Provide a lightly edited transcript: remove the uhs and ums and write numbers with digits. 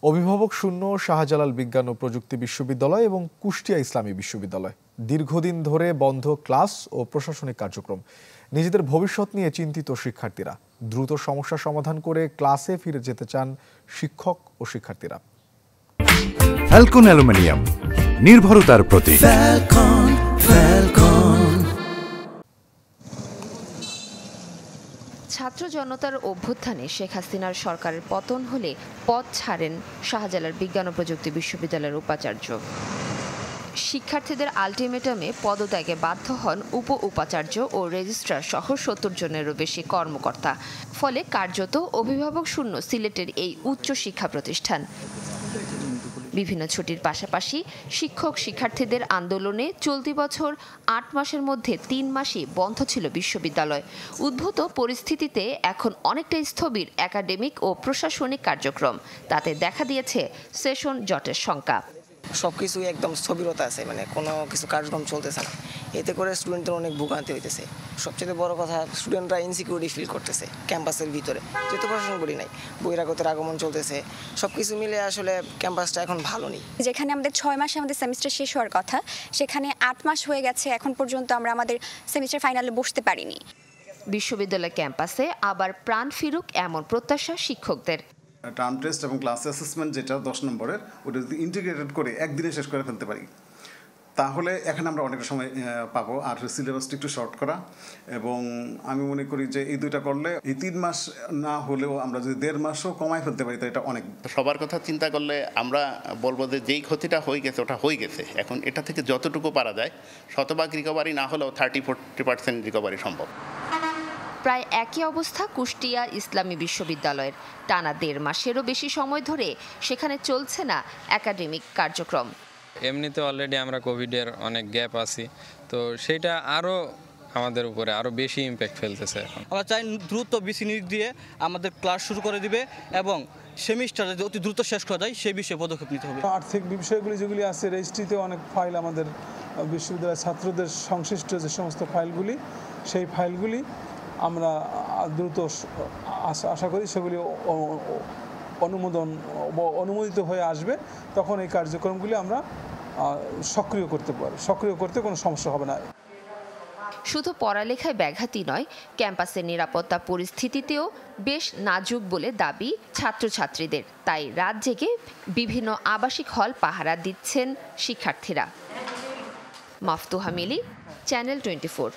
অভিভাবক শূন্য শাহজালাল বিজ্ঞান ও প্রযুক্তি বিশ্ববিদ্যালয় এবং কুষ্টিয়া ইসলামী বিশ্ববিদ্যালয় দীর্ঘদিন ধরে বন্ধ ক্লাস ও প্রশাসনিক কার্যক্রম। নিজেদের ভবিষ্যৎ নিয়ে চিন্তিত শিক্ষার্থীরা দ্রুত সমস্যা সমাধান করে ক্লাসে ফিরে যেতে চান শিক্ষক ও শিক্ষার্থীরা। ফ্যালকন অ্যালুমিনিয়াম, নির্ভরতার প্রতীক। ছাত্র জনতার অভ্যুত্থানে শেখ হাসিনার সরকারের পতন হলে পদ ছাড়েন শাহজালাল বিজ্ঞান ও প্রযুক্তি বিশ্ববিদ্যালয়ের উপাচার্য। শিক্ষার্থীদের আলটিমেটামে পদত্যাগে বাধ্য হন উপাচার্য ও রেজিস্ট্রার সহ ৭০ জনেরও বেশি কর্মকর্তা। ফলে কার্যত অভিভাবক শূন্য সিলেটের এই উচ্চ শিক্ষা প্রতিষ্ঠান। বিভিন্ন ছুটির পাশাপাশি শিক্ষক শিক্ষার্থীদের আন্দোলনে চলতি বছর ৮ মাসের মধ্যে ৩ মাসই বন্ধ ছিল বিশ্ববিদ্যালয়। উদ্ভূত পরিস্থিতিতে এখন অনেকটাই স্থবির একাডেমিক ও প্রশাসনিক কার্যক্রম। তাতে দেখা দিয়েছে সেশন জটের শঙ্কা। সবকিছু একদম স্থবিরতা আছে, মানে কোনো কিছু কার্যক্রম চলতেছে না। এতে করে স্টুডেন্টদের অনেক ভোগান্তি হইতেছে। সবচেয়ে বড় কথা, স্টুডেন্টরা ইনসিকিউরিটি ফিল করতেছে ক্যাম্পাসের ভিতরে, যেহেতু প্রশাসন করি নাই, বহিরাগতের আগমন চলতেছে। সবকিছু মিলে আসলে ক্যাম্পাসটা এখন ভালো নেই। যেখানে আমাদের 6 মাসে আমাদের সেমিস্টার শেষ হওয়ার কথা, সেখানে 8 মাস হয়ে গেছে, এখন পর্যন্ত আমরা আমাদের সেমিস্টার ফাইনালে বসতে পারিনি। বিশ্ববিদ্যালয় ক্যাম্পাসে আবার প্রাণ ফিরুক এমন প্রত্যাশা শিক্ষকদের। টার্ম টেস্ট এবং ক্লাস অ্যাসেসমেন্ট যেটা 10 নম্বরের, ওটা যদি ইন্টিগ্রেটেড করে একদিনে শেষ করে ফেলতে পারি, তাহলে এখানে আমরা অনেকটা সময় পাবো। আর সিলেবাসটা একটু শর্ট করা, এবং আমি মনে করি যে এই দুইটা করলে এই 3 মাস না হলেও আমরা যদি 1.5 মাসও কমাই ফেলতে পারি, তো এটা অনেক। সবার কথা চিন্তা করলে আমরা বলবো যে যেই ক্ষতিটা হয়ে গেছে ওটা হয়ে গেছে। এখন এটা থেকে যতটুকু পারা যায়, শতভাগ রিকভারি না হলেও 30-40% রিকভারি সম্ভব। প্রায় একই অবস্থা কুষ্টিয়া ইসলামী বিশ্ববিদ্যালয়ের। টানা 1.5 মাসেরও বেশি সময় ধরে সেখানে চলছে না একাডেমিক কার্যক্রম। এমনিতে অলরেডি আমরা কোভিডের অনেক গ্যাপ আছি, তো সেটা আরও আমাদের উপরে আরও বেশি ইম্প্যাক্ট ফেলতেছে। এখন আমরা চাই দ্রুত বিসি নিয়োগ দিয়ে আমাদের ক্লাস শুরু করে দিবে এবং সেমিস্টার যদি অতি দ্রুত শেষ করা যায় সেই বিষয়ে পদক্ষেপ নিতে হবে। আর্থিক বিষয়গুলি যেগুলি আছে, রেজিস্ট্রিতে অনেক ফাইল আমাদের বিশ্ববিদ্যালয়ের ছাত্রদের সংশ্লিষ্ট যে সমস্ত ফাইলগুলি, সেই ফাইলগুলি আমরা দ্রুত আশা করি সেগুলি অনুমোদিত হয়ে আসবে। তখন এই কার্যক্রমগুলি আমরা সক্রিয় করতে পারি। সক্রিয় করতে কোনো সমস্যা হবে না। শুধু পড়ালেখায় ব্যাঘাতই নয়, ক্যাম্পাসের নিরাপত্তা পরিস্থিতিতেও বেশ নাজুক বলে দাবি ছাত্রছাত্রীদের। তাই রাত জেগে বিভিন্ন আবাসিক হল পাহারা দিচ্ছেন শিক্ষার্থীরা। মাফতুহা মিলি, চ্যানেল 24।